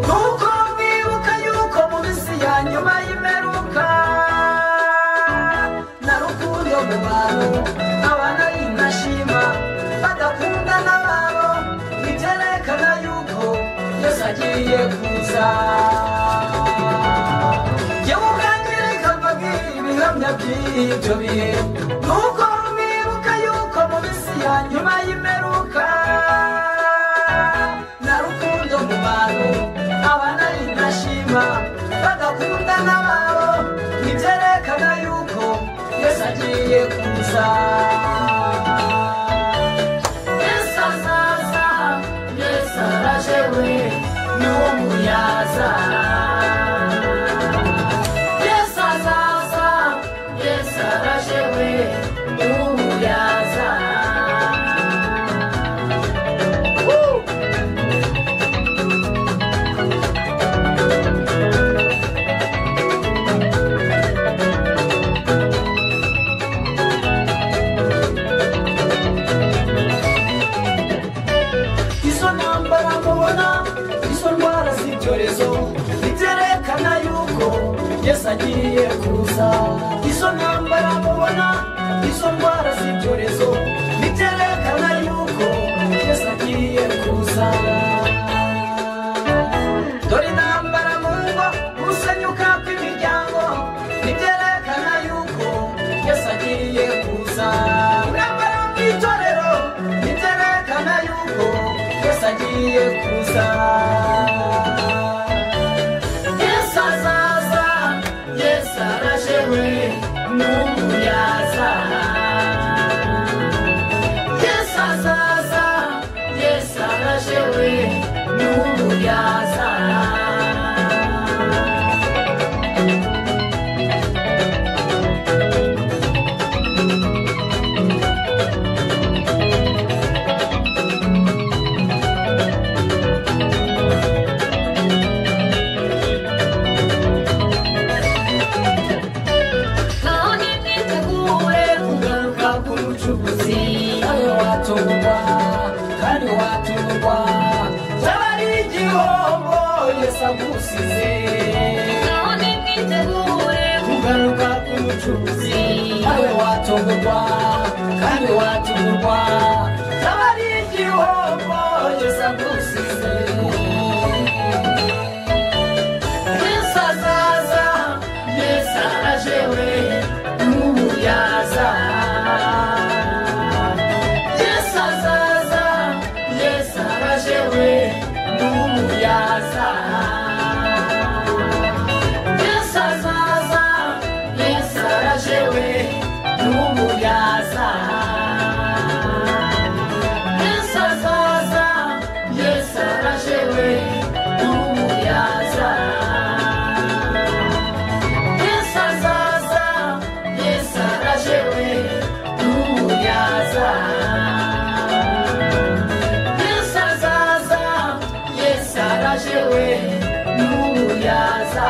Nuko mwibuka yuko mu minsi ya nyuma y'imperuka na rukundo mu bantu abana y'intashima badakunda n'ababo bibyerekana yuko Yesu agiye kuza. Yewe ubwanjye reka mbabwire ibihamya by'ibyo bihe. Nuko mwibuka yuko mu minsi ya nyuma y'imperuka mu bantu abana y'intashima badakunda n'ababo bibyerekana yuko Yesu agiye kuza. Yesu azaza, Yesu araje we n'umuyaza. Yesu azaza, Yesu araje we n'umuyaza. Yesu agiye kuza. Izo ntambara mubona, izo ndwara z'ibyorezo biterekana yuko Yesu agiye kuza. Dore intambara mu ngo, gusenyuka kw'imiryango biterekana yuko Yesu agiye kuza. Intambara mu itorero biterekana yuko Yesu agiye kuza. N'umuyaza. Yesu azaza, Yesu araje we n'umuyaza. Kandi watungwa tabari igihombo Yesu agusize. None mwitegure kugaruka k'umucuruzi. Nawe watungurwa kandi watungurwa tabari igihombo Yesu agusize. Yesu azaza, Yesu araje we n'umuyaza. Yesu azaza, Yesu araje we n'umuyaza. Yesu azaza, Yesu araje we n'umuyaza. Yesu azaza, Yesu araje we n'umuyaza. Yesu araje we n'umuyaza.